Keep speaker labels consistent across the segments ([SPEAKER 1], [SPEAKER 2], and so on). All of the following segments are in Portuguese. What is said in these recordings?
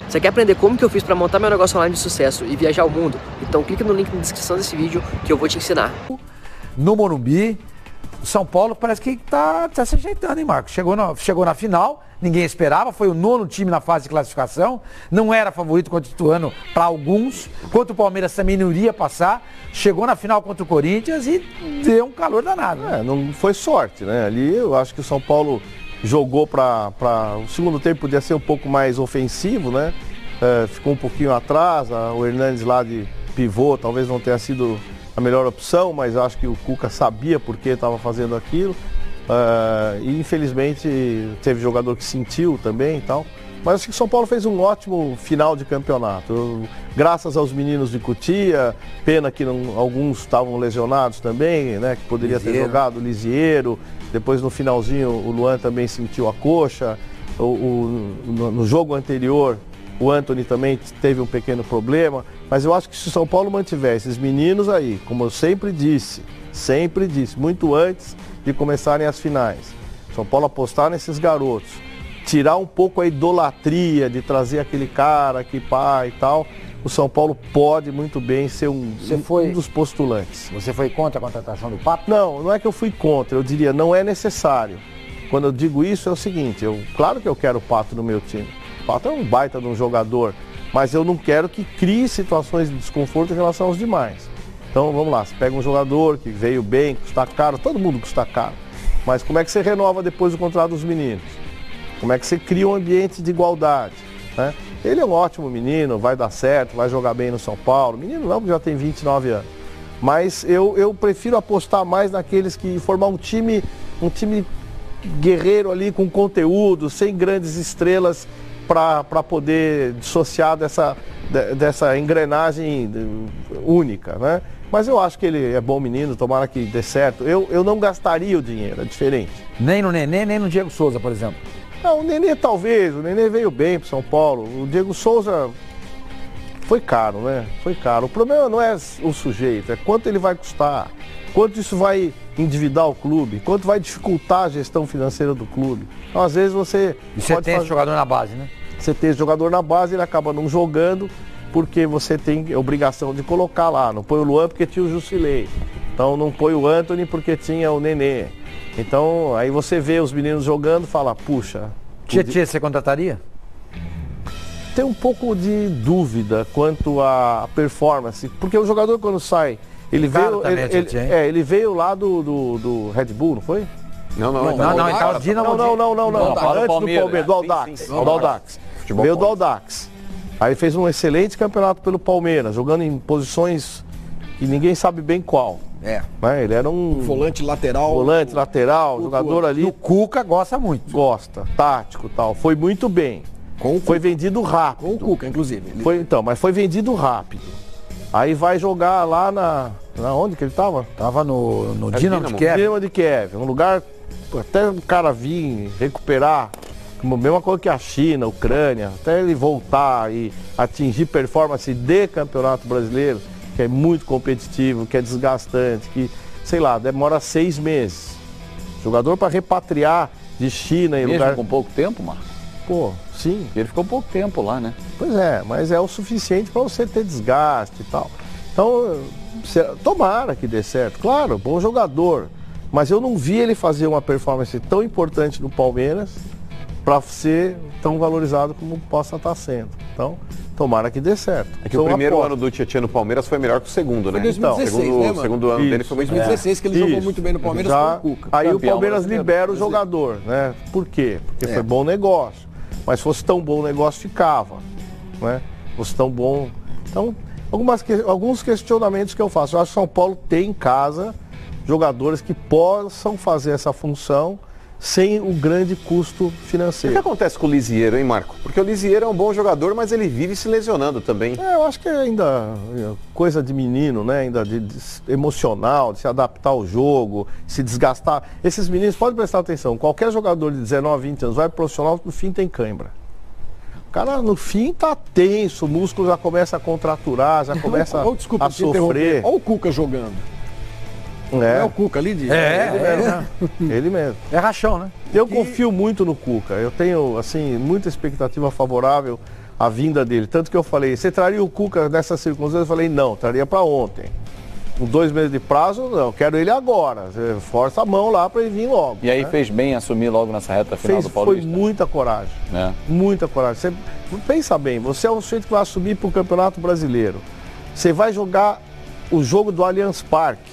[SPEAKER 1] Você quer aprender como que eu fiz para montar meu negócio online de sucesso e viajar o mundo? Então clica no link na descrição desse vídeo que eu vou te ensinar.
[SPEAKER 2] No Morumbi, o São Paulo parece que tá se ajeitando, hein, Marcos? Chegou na final, ninguém esperava, foi o 9º time na fase de classificação, não era favorito contra o Ituano para alguns, contra o Palmeiras também não iria passar, chegou na final contra o Corinthians e deu um calor danado. Né?
[SPEAKER 3] Não foi sorte, né? Ali eu acho que o São Paulo jogou o segundo tempo podia ser um pouco mais ofensivo, né? Ficou um pouquinho atrás, o Hernandes lá de pivô talvez não tenha sido a melhor opção, mas eu acho que o Cuca sabia por que estava fazendo aquilo. E infelizmente teve jogador que sentiu também e tal. Mas acho que o São Paulo fez um ótimo final de campeonato. Graças aos meninos de Cotia, pena que alguns estavam lesionados também, né? Que poderia ter jogado, o Lisiero. Depois no finalzinho o Luan também sentiu a coxa. No jogo anterior o Antony também teve um pequeno problema. Mas eu acho que se o São Paulo mantiver esses meninos aí, como eu sempre disse, muito antes de começarem as finais, São Paulo apostar nesses garotos, tirar um pouco a idolatria de trazer aquele cara que pá e tal, o São Paulo pode muito bem ser um dos postulantes.
[SPEAKER 2] Você foi contra a contratação do Pato?
[SPEAKER 3] Não é que eu fui contra, eu diria, não é necessário. Quando eu digo isso é o seguinte, claro que eu quero o Pato no meu time. O Pato é um baita de um jogador, mas eu não quero que crie situações de desconforto em relação aos demais. Então vamos lá, você pega um jogador que veio bem, custa caro, todo mundo custa caro. Mas como é que você renova depois o contrato dos meninos? Como é que você cria um ambiente de igualdade? Né? Ele é um ótimo menino, vai dar certo, vai jogar bem no São Paulo. Menino não, porque já tem 29 anos. Mas eu prefiro apostar mais naqueles que formar um time guerreiro ali com conteúdo, sem grandes estrelas para poder dissociar dessa engrenagem única, né? Mas eu acho que ele é bom menino, tomara que dê certo. Eu não gastaria o dinheiro, é diferente.
[SPEAKER 2] Nem no Nenê, nem no Diego Souza, por exemplo.
[SPEAKER 3] Não, o Nenê talvez, o Nenê veio bem pro São Paulo. O Diego Souza foi caro, né? Foi caro. O problema não é o sujeito, é quanto ele vai custar, quanto isso vai endividar o clube, quanto vai dificultar a gestão financeira do clube. Então, às vezes você
[SPEAKER 2] tem esse jogador na base, né?
[SPEAKER 3] Você tem esse jogador na base, ele acaba não jogando porque você tem obrigação de colocar lá. Não põe o Luan porque tinha o Jusilei. Então não põe o Antony porque tinha o Nenê. Então aí você vê os meninos jogando e fala, puxa...
[SPEAKER 2] Tietê, você contrataria?
[SPEAKER 3] Tem um pouco de dúvida quanto à performance, porque o jogador quando sai, ele veio lá do Red Bull, não foi?
[SPEAKER 2] Não, ele tava de
[SPEAKER 3] não, antes do Palmeiras, do Audax. Do Audax. Veio do Audax. Aí fez um excelente campeonato pelo Palmeiras, jogando em posições que ninguém sabe bem qual. Né? Ele era um
[SPEAKER 4] volante lateral.
[SPEAKER 3] Jogador ali.
[SPEAKER 2] O Cuca gosta muito.
[SPEAKER 3] Gosta, tático e tal. Foi muito bem. Foi vendido rápido.
[SPEAKER 4] Com o Cuca, inclusive.
[SPEAKER 3] Mas foi vendido rápido. Aí vai jogar lá na onde que ele tava?
[SPEAKER 2] Tava no Dinamo de Kiev.
[SPEAKER 3] Dinamo de Kiev, um lugar até o cara vir recuperar, mesma coisa que a China, a Ucrânia, até ele voltar e atingir performance de campeonato brasileiro, que é muito competitivo, que é desgastante, que, sei lá, demora 6 meses. Jogador para repatriar de China em lugar...
[SPEAKER 5] com pouco tempo, Marcos?
[SPEAKER 3] Pô, sim.
[SPEAKER 5] Ele ficou pouco tempo lá, né?
[SPEAKER 3] Pois é, mas é o suficiente para você ter desgaste e tal. Então, tomara que dê certo. Claro, bom jogador. Mas eu não vi ele fazer uma performance tão importante no Palmeiras para ser tão valorizado como possa estar sendo. Então, tomara que dê certo.
[SPEAKER 6] É que o primeiro ano do Tietê no Palmeiras foi melhor que o segundo, né?
[SPEAKER 4] Foi 2016,
[SPEAKER 6] então, o segundo ano dele foi muito
[SPEAKER 4] 2016 que ele jogou muito bem no Palmeiras com o Cuca.
[SPEAKER 3] Aí o Palmeiras libera o jogador, né? Por quê? Porque foi bom negócio. Mas se fosse tão bom negócio, ficava, né? Fosse tão bom... Então, alguns questionamentos que eu faço. Eu acho que São Paulo tem em casa jogadores que possam fazer essa função sem o grande custo financeiro.
[SPEAKER 6] O que acontece com o Lisiero, hein, Marco? Porque o Lisiero é um bom jogador, mas ele vive se lesionando também.
[SPEAKER 3] Eu acho que é ainda coisa de menino, né? Ainda de emocional, de se adaptar ao jogo, se desgastar. Esses meninos, podem prestar atenção, qualquer jogador de 19, 20 anos vai pro profissional, no fim tem cãibra. O cara no fim tá tenso, o músculo já começa a contraturar, já começa a sofrer.
[SPEAKER 4] Olha o Cuca jogando. É o Cuca ali?
[SPEAKER 3] Ele mesmo.
[SPEAKER 2] É rachão, né?
[SPEAKER 3] Eu confio muito no Cuca. Eu tenho, assim, muita expectativa favorável a vinda dele. Tanto que eu falei, você traria o Cuca nessas circunstâncias? Eu falei, não, traria para ontem. Com 2 meses de prazo, não, eu quero ele agora. Você força a mão lá para ele vir logo.
[SPEAKER 5] E aí fez bem assumir logo nessa reta final do Paulista?
[SPEAKER 3] Foi muita coragem. Muita coragem. Você, pensa bem, você é o sujeito que vai assumir para o Campeonato Brasileiro. Você vai jogar o jogo do Allianz Parque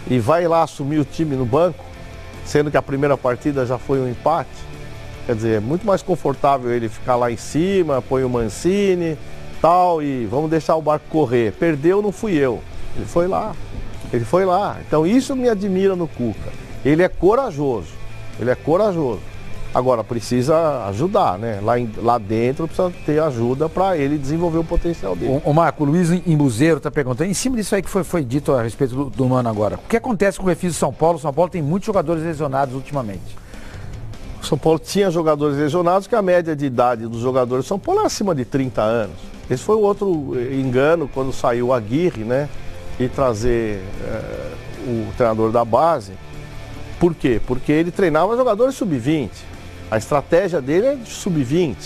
[SPEAKER 3] e vai lá assumir o time no banco, sendo que a primeira partida já foi um empate. Quer dizer, é muito mais confortável ele ficar lá em cima, põe o Mancini, tal, e vamos deixar o barco correr. Perdeu, não fui eu. Ele foi lá. Ele foi lá. Então isso me admira no Cuca. Ele é corajoso. Ele é corajoso. Agora, precisa ajudar, né? Lá dentro precisa ter ajuda para ele desenvolver o potencial dele.
[SPEAKER 2] O Marco, o Luiz Imbuzeiro está perguntando, em cima disso aí que foi dito a respeito do Mano agora, o que acontece com o refis do São Paulo? O São Paulo tem muitos jogadores lesionados ultimamente.
[SPEAKER 3] O São Paulo tinha jogadores lesionados, que a média de idade dos jogadores do São Paulo é acima de 30 anos. Esse foi o outro engano quando saiu o Aguirre, né? E trazer o treinador da base. Por quê? Porque ele treinava jogadores sub-20. A estratégia dele é de sub-20.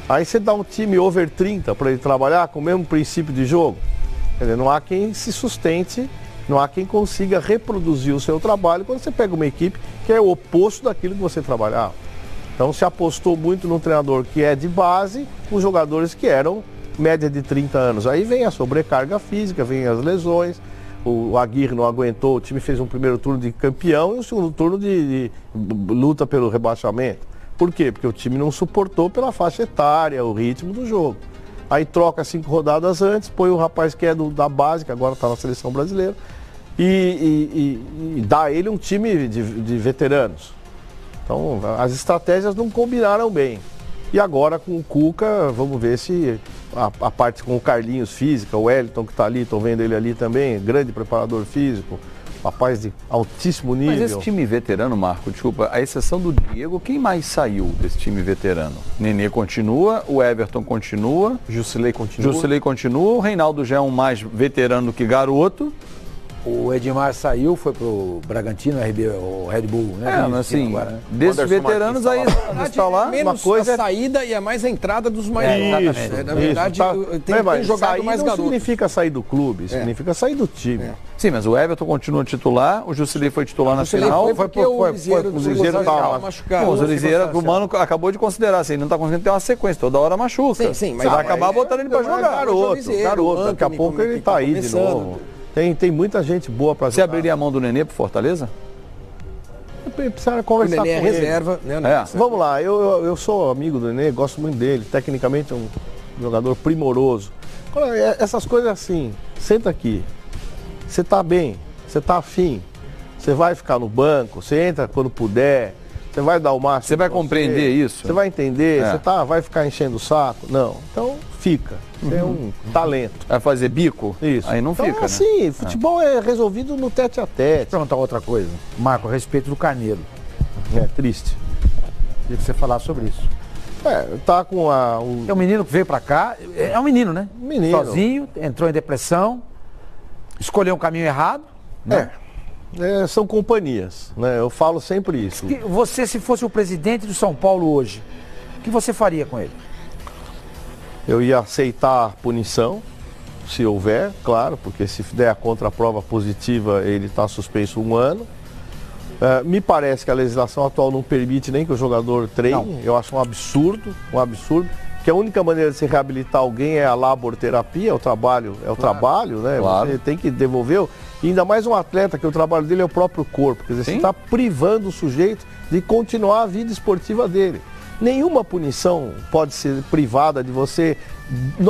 [SPEAKER 3] Aí você dá um time over 30 para ele trabalhar com o mesmo princípio de jogo. Quer dizer, não há quem se sustente, não há quem consiga reproduzir o seu trabalho quando você pega uma equipe que é o oposto daquilo que você trabalhava. Então se apostou muito num treinador que é de base, com jogadores que eram média de 30 anos. Aí vem a sobrecarga física, vem as lesões. O Aguirre não aguentou, o time fez um primeiro turno de campeão e um segundo turno de luta pelo rebaixamento. Por quê? Porque o time não suportou pela faixa etária, o ritmo do jogo. Aí troca 5 rodadas antes, põe o rapaz que é da base, que agora está na seleção brasileira, e dá a ele um time de veteranos. Então as estratégias não combinaram bem. E agora com o Cuca, vamos ver se a parte com o Carlinhos física, o Wellington que está ali, estou vendo ele ali também, grande preparador físico, rapaz de altíssimo nível.
[SPEAKER 5] Mas esse time veterano, Marco, desculpa, a exceção do Diego, quem mais saiu desse time veterano? Nenê continua, o Everton continua,
[SPEAKER 3] Jusilei continua,
[SPEAKER 5] o Reinaldo já é um mais veterano que garoto.
[SPEAKER 2] O Edmar saiu, foi pro Bragantino, o Red Bull, né?
[SPEAKER 5] Mas assim,
[SPEAKER 2] agora, né?
[SPEAKER 5] desses veteranos aí, está lá.
[SPEAKER 4] Menos uma coisa a saída e a mais a entrada dos mais
[SPEAKER 2] novos.
[SPEAKER 4] Na verdade, tem jogado mais garoto.
[SPEAKER 3] Não significa sair do clube, significa sair do time.
[SPEAKER 5] Sim, mas o Everton continua titular, o Jusilei foi titular na final.
[SPEAKER 4] Foi o Liseiro estava machucado.
[SPEAKER 5] O Liseiro, o Mano acabou de considerar, assim, não está conseguindo ter uma sequência, toda hora machuca.
[SPEAKER 4] Sim,
[SPEAKER 5] mas vai acabar botando ele para jogar.
[SPEAKER 3] Garoto, daqui a pouco ele está aí de novo. Tem muita gente boa para jogar.
[SPEAKER 5] Você abriria a mão do Nenê pro Fortaleza?
[SPEAKER 3] Precisa conversar com ele.
[SPEAKER 4] Reserva, né?
[SPEAKER 3] Vamos lá, eu sou amigo do Nenê, gosto muito dele. Tecnicamente é um jogador primoroso. Agora, essas coisas assim, senta aqui. Você está bem, você está afim. Você vai ficar no banco, você entra quando puder. Você vai dar o máximo.
[SPEAKER 5] Você vai compreender isso?
[SPEAKER 3] Você vai entender, vai ficar enchendo o saco? Não. Então fica. Você é um talento.
[SPEAKER 5] Vai fazer bico?
[SPEAKER 3] Isso.
[SPEAKER 5] Aí não
[SPEAKER 3] então,
[SPEAKER 5] fica,
[SPEAKER 3] assim,
[SPEAKER 5] né?
[SPEAKER 3] Futebol é resolvido no tete a tete.
[SPEAKER 2] Vou perguntar outra coisa. Marco, a respeito do Carneiro.
[SPEAKER 3] É triste.
[SPEAKER 2] Queria que você falasse sobre isso.
[SPEAKER 3] Tá com
[SPEAKER 2] É um menino que veio pra cá, é um menino, né?
[SPEAKER 3] Menino.
[SPEAKER 2] Sozinho, entrou em depressão, escolheu um caminho errado. Né?
[SPEAKER 3] São companhias, né? Eu falo sempre isso.
[SPEAKER 2] Você, se fosse o presidente do São Paulo hoje, o que você faria com ele?
[SPEAKER 3] Eu ia aceitar a punição, se houver, claro, porque se der a contraprova positiva, ele está suspenso 1 ano. Me parece que a legislação atual não permite nem que o jogador treine. Não. Eu acho um absurdo, que a única maneira de se reabilitar alguém é a laborterapia, o trabalho, né? Claro. Você tem que devolver, e ainda mais um atleta que o trabalho dele é o próprio corpo, quer dizer, você está privando o sujeito de continuar a vida esportiva dele. Nenhuma punição pode ser privada de você.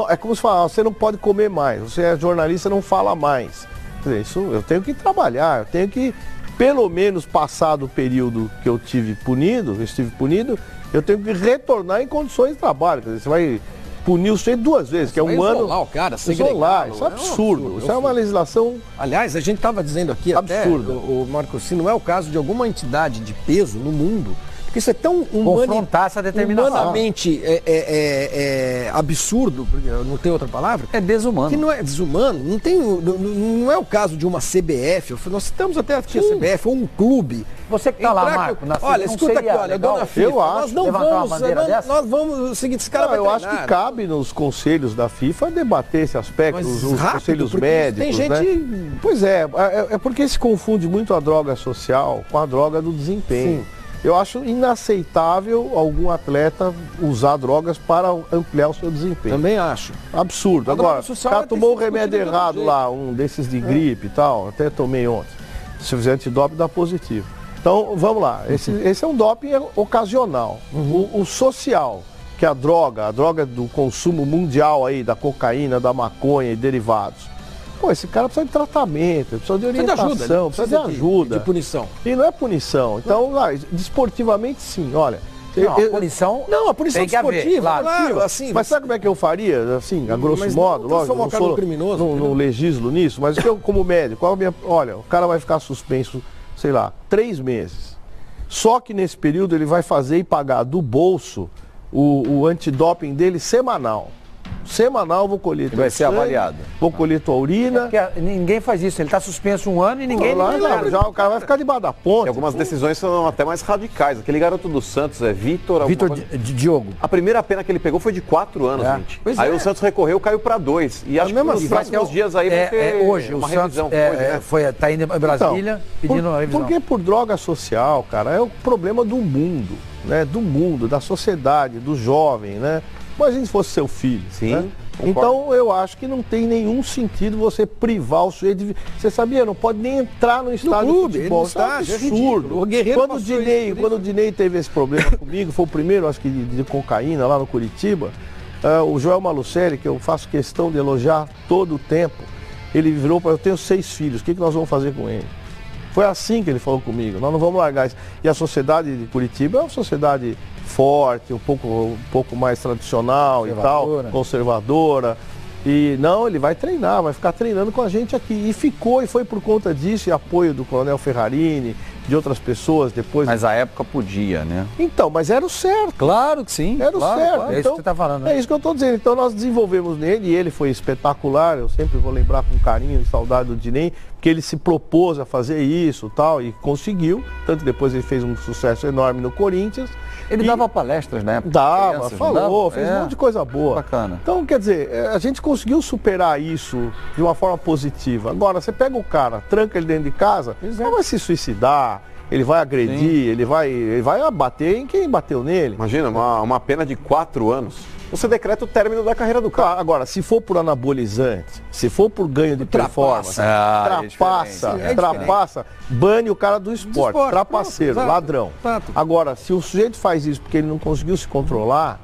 [SPEAKER 3] É como se falar, você não pode comer mais, você é jornalista, não fala mais. Quer dizer, isso eu tenho que trabalhar, eu tenho que, pelo menos passado o período que eu estive punido, eu tenho que retornar em condições de trabalho. Quer dizer, você vai punir o sujeito 2 vezes, que é 1 ano.
[SPEAKER 4] O cara,
[SPEAKER 3] isolar, isso é absurdo. Isso é uma legislação.
[SPEAKER 4] Aliás, a gente estava dizendo aqui
[SPEAKER 3] absurdo.
[SPEAKER 4] O Marco, se não é o caso de alguma entidade de peso no mundo, Isso é tão
[SPEAKER 2] confrontar essa determinação.
[SPEAKER 4] humanamente absurdo, porque não tem outra palavra.
[SPEAKER 5] É desumano.
[SPEAKER 4] Que não é desumano, não é o caso de uma CBF, nós estamos até aqui a CBF, ou um clube.
[SPEAKER 2] Você que tá lá, Marco, na
[SPEAKER 4] olha, escuta aqui, olha, dona FIFA,
[SPEAKER 3] eu acho,
[SPEAKER 4] nós não nós vamos seguir esse cara.
[SPEAKER 3] Eu acho que cabe nos conselhos da FIFA debater esse aspecto, os conselhos médicos.
[SPEAKER 4] Tem gente.
[SPEAKER 3] Né? Pois é porque se confunde muito a droga social com a droga do desempenho. Sim. Eu acho inaceitável algum atleta usar drogas para ampliar o seu desempenho.
[SPEAKER 4] Também acho.
[SPEAKER 3] Absurdo. Agora, o cara tomou o remédio errado lá, um desses de gripe e tal, até tomei ontem. Se fizer antidoping, dá positivo. Então, vamos lá. Esse é um doping ocasional. O social, que é a droga do consumo mundial aí, da cocaína, da maconha e derivados. Pô, esse cara precisa de tratamento, precisa de orientação, precisa de ajuda.
[SPEAKER 4] De punição.
[SPEAKER 3] E não é punição. Então, desportivamente, sim. Olha,
[SPEAKER 2] a punição.
[SPEAKER 4] Não, a punição
[SPEAKER 2] tem que haver,
[SPEAKER 4] desportiva, claro, assim.
[SPEAKER 3] Mas sabe como é que eu faria? Assim, a grosso modo, lógico, não legislo nisso, mas eu, como médico, olha, o cara vai ficar suspenso, sei lá, 3 meses. Só que nesse período ele vai fazer e pagar do bolso o antidoping dele semanal. Semanal vou colher
[SPEAKER 5] vai ser avaliado.
[SPEAKER 3] Vou colher tua urina.
[SPEAKER 2] Ninguém faz isso, ele está suspenso 1 ano e ninguém
[SPEAKER 3] já o cara vai ficar debaixo da ponte.
[SPEAKER 6] E algumas decisões são até mais radicais. Aquele garoto do Santos, Vitor
[SPEAKER 2] Diogo.
[SPEAKER 6] A primeira pena que ele pegou foi de 4 anos, gente. Aí o Santos recorreu, caiu para 2. E acho que nos próximos dias aí vai ter
[SPEAKER 2] hoje,
[SPEAKER 6] uma
[SPEAKER 2] o Santos
[SPEAKER 6] revisão.
[SPEAKER 2] está indo em Brasília pedindo uma revisão.
[SPEAKER 3] Porque por droga social, cara, é o problema do mundo, né? Do mundo, da sociedade, do jovem, né? Imagina se fosse seu filho.
[SPEAKER 6] Sim.
[SPEAKER 3] Né? Então eu acho que não tem nenhum sentido você privar o sujeito de... Você sabia, não pode nem entrar no estádio de futebol. Isso é um absurdo. Quando o Dinei teve esse problema comigo, foi o primeiro, acho que de cocaína lá no Curitiba, o Joel Malucelli, que eu faço questão de elogiar todo o tempo, ele virou para eu tenho 6 filhos, o que nós vamos fazer com ele? Foi assim que ele falou comigo, nós não vamos largar isso. E a sociedade de Curitiba é uma sociedade forte, um pouco mais tradicional e tal, conservadora. E não, ele vai treinar, vai ficar treinando com a gente aqui. E foi por conta disso, e apoio do Coronel Ferrarini, de outras pessoas depois.
[SPEAKER 5] Mas a época podia, né?
[SPEAKER 3] Então, mas era o certo.
[SPEAKER 5] Claro que sim.
[SPEAKER 3] Era o certo.
[SPEAKER 2] Claro. É isso que você está falando, né?
[SPEAKER 3] É isso que eu estou dizendo. Então nós desenvolvemos nele, e ele foi espetacular, eu sempre vou lembrar com carinho e saudade do Dinei, porque ele se propôs a fazer isso tal, e conseguiu. Tanto que depois ele fez um sucesso enorme no Corinthians.
[SPEAKER 5] Ele dava palestras, né?
[SPEAKER 3] Dava, falou, fez um monte de coisa boa.
[SPEAKER 5] Bacana.
[SPEAKER 3] Então, quer dizer, a gente conseguiu superar isso de uma forma positiva. Agora, você pega o cara, tranca ele dentro de casa, ele vai se suicidar, ele vai agredir, ele vai bater em quem bateu nele.
[SPEAKER 6] Imagina, uma pena de 4 anos. Você decreta o término da carreira do cara.
[SPEAKER 3] Agora, se for por anabolizante, se for por ganho de performance, trapaça, bane o cara do esporte, trapaceiro, ladrão. Agora, se o sujeito faz isso porque ele não conseguiu se controlar,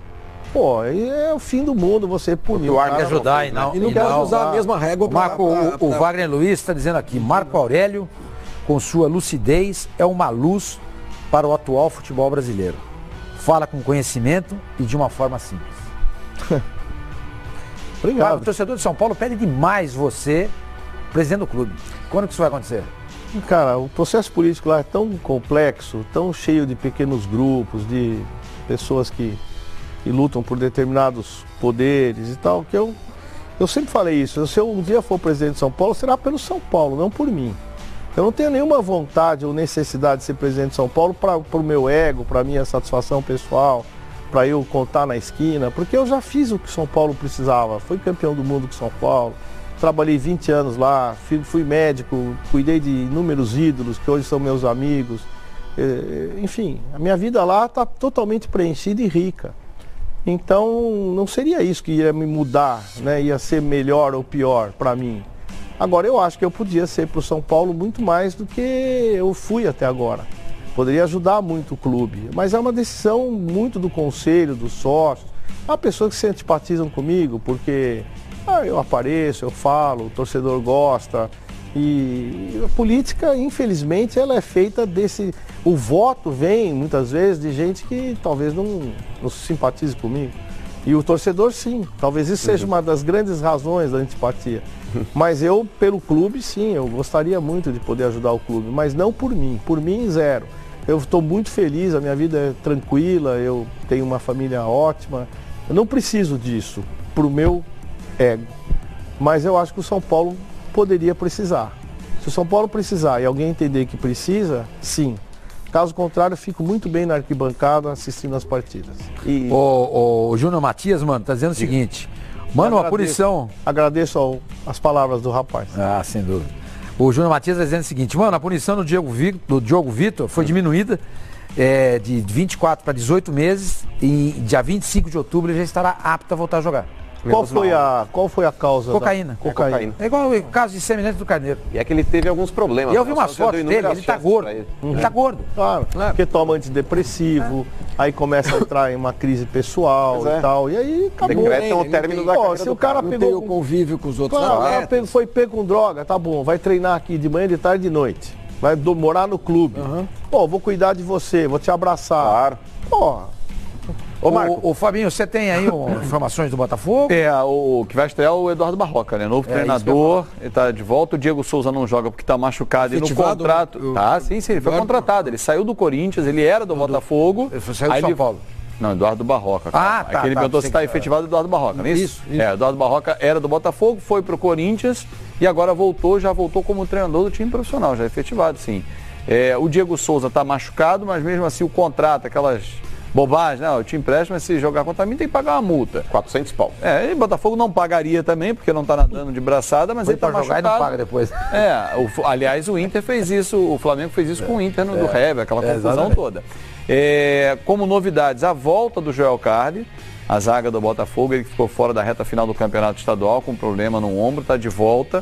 [SPEAKER 3] pô, aí é o fim do mundo você punir o cara.
[SPEAKER 2] Quer ajudar e não
[SPEAKER 4] quer usar a mesma régua.
[SPEAKER 2] O Wagner Luiz está dizendo aqui, Marco Aurélio, com sua lucidez, é uma luz para o atual futebol brasileiro. Fala com conhecimento e de uma forma simples.
[SPEAKER 3] Obrigado.
[SPEAKER 2] O torcedor de São Paulo pede demais você, presidente do clube. Quando que isso vai acontecer?
[SPEAKER 3] Cara, o processo político lá é tão complexo, tão cheio de pequenos grupos, de pessoas que lutam por determinados poderes e tal, que eu sempre falei isso. Se eu um dia for presidente de São Paulo, será pelo São Paulo, não por mim. Eu não tenho nenhuma vontade ou necessidade de ser presidente de São Paulo para o meu ego, para a minha satisfação pessoal, para eu contar na esquina, porque eu já fiz o que São Paulo precisava. Fui campeão do mundo com São Paulo, trabalhei 20 anos lá, fui médico, cuidei de inúmeros ídolos que hoje são meus amigos. Enfim, a minha vida lá está totalmente preenchida e rica. Então, não seria isso que ia me mudar, né? Ia ser melhor ou pior para mim. Agora, eu acho que eu podia ser para o São Paulo muito mais do que eu fui até agora. Poderia ajudar muito o clube, mas é uma decisão muito do conselho, dos sócios. Há pessoas que se antipatizam comigo porque eu apareço, eu falo, o torcedor gosta. E a política, infelizmente, ela é feita desse... O voto vem, muitas vezes, de gente que talvez não se simpatize comigo. E o torcedor, sim. Talvez isso seja uma das grandes razões da antipatia. Mas eu, pelo clube, sim, eu gostaria muito de poder ajudar o clube, mas não por mim. Por mim, zero. Eu estou muito feliz, a minha vida é tranquila, eu tenho uma família ótima. Eu não preciso disso para o meu ego. Mas eu acho que o São Paulo poderia precisar. Se o São Paulo precisar e alguém entender que precisa, sim. Caso contrário, eu fico muito bem na arquibancada assistindo as partidas.
[SPEAKER 2] O Júnior Matias, mano, tá dizendo o seguinte. Mano, a punição...
[SPEAKER 3] Agradeço as palavras do rapaz.
[SPEAKER 2] Ah, sem dúvida. O Júnior Matias tá dizendo o seguinte, mano, a punição do Diogo Vitor foi diminuída de 24 para 18 meses e dia 25 de outubro ele já estará apto a voltar a jogar.
[SPEAKER 3] Qual foi a causa?
[SPEAKER 2] Cocaína.
[SPEAKER 3] Cocaína.
[SPEAKER 2] É igual o caso de semelhante do Carneiro.
[SPEAKER 6] E é que ele teve alguns problemas.
[SPEAKER 2] E eu vi umas fotos dele, ele tá gordo. Ele tá gordo.
[SPEAKER 3] Claro, porque toma antidepressivo, aí começa a entrar em uma crise pessoal e tal. E aí acabou.
[SPEAKER 6] Decretam o término da carreira.
[SPEAKER 3] Se o cara pegou
[SPEAKER 4] o convívio com os outros
[SPEAKER 3] atletas. Foi pego com droga, tá bom, vai treinar aqui de manhã, de tarde e de noite. Vai morar no clube. Pô, vou cuidar de você, vou te abraçar.
[SPEAKER 6] Claro.
[SPEAKER 3] Porra.
[SPEAKER 2] Ô Fabinho, você tem aí informações do Botafogo?
[SPEAKER 5] O que vai estrear é o Eduardo Barroca, né? Novo treinador, ele tá de volta. O Diego Souza não joga porque tá machucado. E no contrato... sim, ele foi contratado. Ele saiu do Corinthians, ele era do Botafogo.
[SPEAKER 2] Ele saiu do São Paulo.
[SPEAKER 5] Não, Eduardo Barroca.
[SPEAKER 2] Tá.
[SPEAKER 5] Aqui ele perguntou se está efetivado Eduardo Barroca, não é isso? Eduardo Barroca era do Botafogo, foi pro Corinthians e agora já voltou como treinador do time profissional, já efetivado, sim. O Diego Souza tá machucado, mas mesmo assim o contrato, aquelas... bobagem, né? Eu te empresto, mas se jogar contra mim tem que pagar uma multa.
[SPEAKER 6] 400 pau.
[SPEAKER 5] E Botafogo não pagaria também, porque não tá nadando de braçada, mas ele tá machucado.
[SPEAKER 2] E não paga depois.
[SPEAKER 5] Aliás, o Inter fez isso, o Flamengo fez isso com o Inter do Hever, aquela confusão toda. Como novidades, a volta do Joel Carli, a zaga do Botafogo, ele ficou fora da reta final do campeonato estadual com problema no ombro, tá de volta.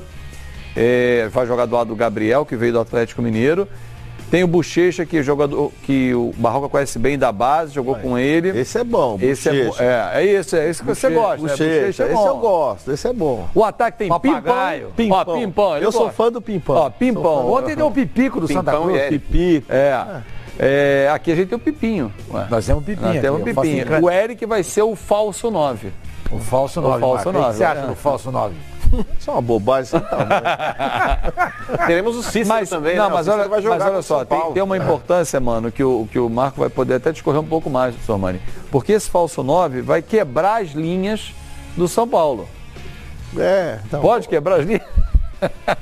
[SPEAKER 5] Vai jogar do lado do Gabriel, que veio do Atlético Mineiro. Tem o Bochecha, que é jogador que o Barroca conhece bem da base, jogou com ele.
[SPEAKER 3] Esse é bom,
[SPEAKER 5] esse esse que você gosta.
[SPEAKER 3] Bochecha, esse eu gosto, esse é bom.
[SPEAKER 5] O ataque tem Pimpão.
[SPEAKER 3] Eu sou fã do Pimpão.
[SPEAKER 5] Pimpão.
[SPEAKER 2] Ontem deu um Pipico do Santa Cruz.
[SPEAKER 3] Pipico.
[SPEAKER 5] Aqui a gente tem o Pipinho.
[SPEAKER 2] Nós temos um Pipinho.
[SPEAKER 5] O Eric vai ser o falso 9.
[SPEAKER 2] O falso 9. O que você acha do falso 9?
[SPEAKER 3] Isso é uma bobagem.
[SPEAKER 6] Teremos o Cícero também,
[SPEAKER 5] não, mas olha só, tem uma importância, mano, que o Marco vai poder até discorrer um pouco mais, Sormani. Porque esse falso 9 vai quebrar as linhas do São Paulo.
[SPEAKER 3] Então,
[SPEAKER 5] pode quebrar as linhas?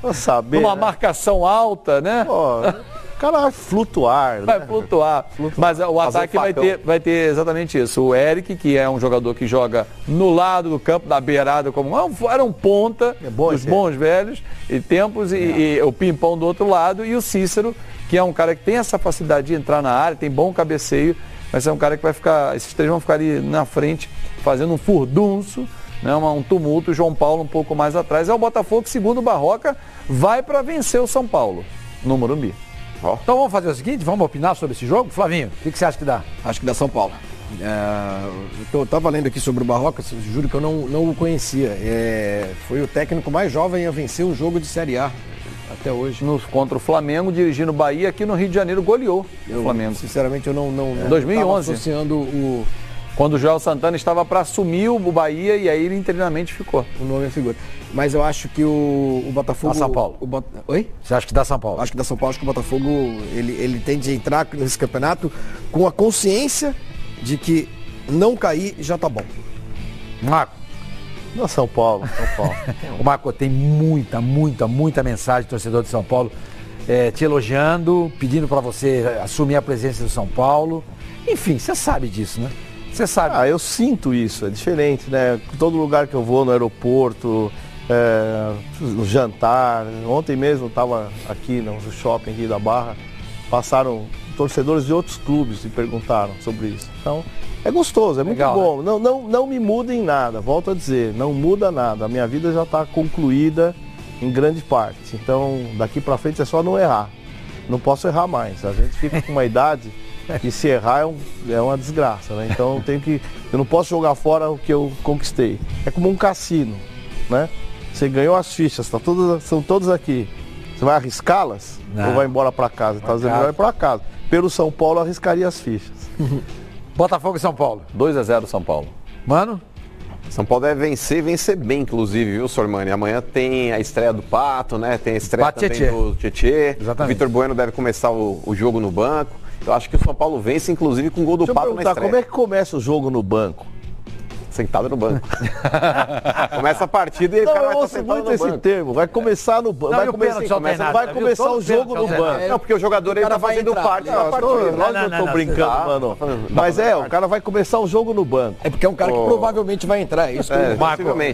[SPEAKER 3] Vou saber.
[SPEAKER 5] Uma marcação alta, né?
[SPEAKER 3] O cara vai flutuar.
[SPEAKER 5] Vai flutuar. Mas o ataque vai ter exatamente isso. O Eric, que é um jogador que joga no lado do campo, da beirada, como era um ponta dos bons velhos e tempos, e o Pimpão do outro lado, e o Cícero, que é um cara que tem essa facilidade de entrar na área, tem bom cabeceio, mas é um cara que vai ficar, esses três vão ficar ali na frente, fazendo um furdunço, né, um tumulto, o João Paulo um pouco mais atrás. É o Botafogo que, segundo o Barroca, vai para vencer o São Paulo, no Morumbi.
[SPEAKER 2] Então vamos fazer o seguinte, vamos opinar sobre esse jogo? Flavinho, o que você acha que dá?
[SPEAKER 4] Acho que dá São Paulo. Eu estava lendo aqui sobre o Barroca, juro que eu não o conhecia. Foi o técnico mais jovem a vencer um jogo de Série A até hoje.
[SPEAKER 5] Contra o Flamengo, dirigindo o Bahia, aqui no Rio de Janeiro, goleou o Flamengo.
[SPEAKER 4] Sinceramente, eu não
[SPEAKER 5] 2011.
[SPEAKER 4] Associando
[SPEAKER 5] quando o Joel Santana estava para assumir o Bahia e aí ele internamente ficou.
[SPEAKER 4] O nome é figura. Mas eu acho que o Botafogo...
[SPEAKER 2] Dá São Paulo.
[SPEAKER 4] Oi?
[SPEAKER 2] Você acha que dá São Paulo?
[SPEAKER 4] Acho que dá São Paulo. Acho que o Botafogo ele tem de entrar nesse campeonato com a consciência de que não cair já tá bom.
[SPEAKER 2] Marco.
[SPEAKER 3] Não, São Paulo.
[SPEAKER 2] O Marco, tem muita mensagem do torcedor de São Paulo te elogiando, pedindo para você assumir a presença do São Paulo. Enfim, você sabe disso, né? Você sabe.
[SPEAKER 3] Eu sinto isso, é diferente, né? Todo lugar que eu vou, no aeroporto, no jantar. Ontem mesmo eu estava aqui no shopping aqui da Barra, passaram torcedores de outros clubes e perguntaram sobre isso. Então, é gostoso, é muito legal, bom. Né? Não me muda em nada, volto a dizer, não muda nada. A minha vida já está concluída em grande parte. Então, daqui para frente é só não errar. Não posso errar mais. A gente fica com uma idade que se errar é uma desgraça, né? Então eu não posso jogar fora o que eu conquistei. É como um cassino, né? Você ganhou as fichas, são todas aqui. Você vai arriscá-las ou vai embora para casa? Então, você vai para casa. Pelo São Paulo, eu arriscaria as fichas.
[SPEAKER 2] Botafogo e São Paulo.
[SPEAKER 5] 2-0 São Paulo.
[SPEAKER 2] Mano?
[SPEAKER 6] São Paulo deve vencer bem, inclusive, viu, Sormani? Amanhã tem a estreia do Pato, né? Tem a estreia também do Tietê. O Vitor Bueno deve começar o jogo no banco. Eu acho que o São Paulo vence, inclusive, com o gol do Pato na estreia.
[SPEAKER 3] Como é que começa o jogo no banco?
[SPEAKER 6] Sentado no banco. Começa a partida e o cara vai estar sentado no banco.
[SPEAKER 3] Termo. Vai começar no banco. Vai começar o jogo no banco.
[SPEAKER 6] Não, porque o jogador ele tá fazendo parte da partida.
[SPEAKER 3] Lógico que eu tô brincando, mano. Mas o cara vai começar o jogo no banco.
[SPEAKER 4] É porque é um cara que provavelmente vai entrar. Isso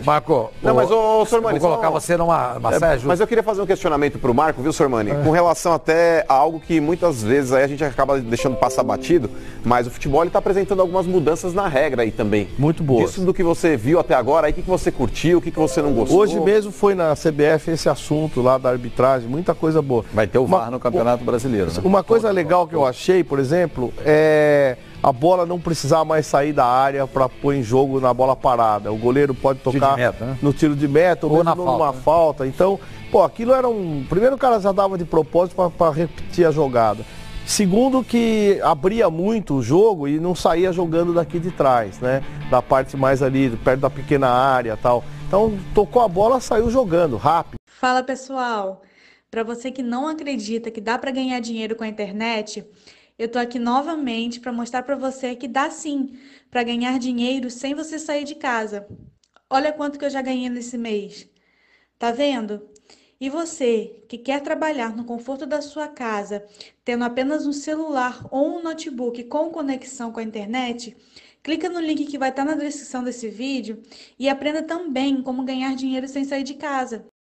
[SPEAKER 2] Marco.
[SPEAKER 6] Não, mas o Sormani,
[SPEAKER 2] vou colocar você numa saia justa.
[SPEAKER 6] Mas eu queria fazer um questionamento pro Marco, viu, Sormani? Com relação até a algo que muitas vezes aí a gente acaba deixando passar batido, mas o futebol ele tá apresentando algumas mudanças na regra aí também.
[SPEAKER 3] Muito boas.
[SPEAKER 6] Do que você viu até agora, aí o que você curtiu, o que você não gostou?
[SPEAKER 3] Hoje mesmo foi na CBF esse assunto lá da arbitragem, muita coisa boa.
[SPEAKER 5] Vai ter o VAR no Campeonato Brasileiro, né?
[SPEAKER 3] Uma coisa legal que eu achei, por exemplo, é a bola não precisar mais sair da área para pôr em jogo na bola parada. O goleiro pode tocar no tiro de meta ou mesmo numa falta. Então, aquilo era primeiro o cara já dava de propósito para repetir a jogada. Segundo, que abria muito o jogo e não saía jogando daqui de trás, né? Da parte mais ali, perto da pequena área e tal. Então, tocou a bola, saiu jogando, rápido.
[SPEAKER 7] Fala, pessoal! Para você que não acredita que dá para ganhar dinheiro com a internet, eu tô aqui novamente para mostrar para você que dá sim para ganhar dinheiro sem você sair de casa. Olha quanto que eu já ganhei nesse mês. Tá vendo? E você, que quer trabalhar no conforto da sua casa, tendo apenas um celular ou um notebook com conexão com a internet, clica no link que vai estar na descrição desse vídeo e aprenda também como ganhar dinheiro sem sair de casa.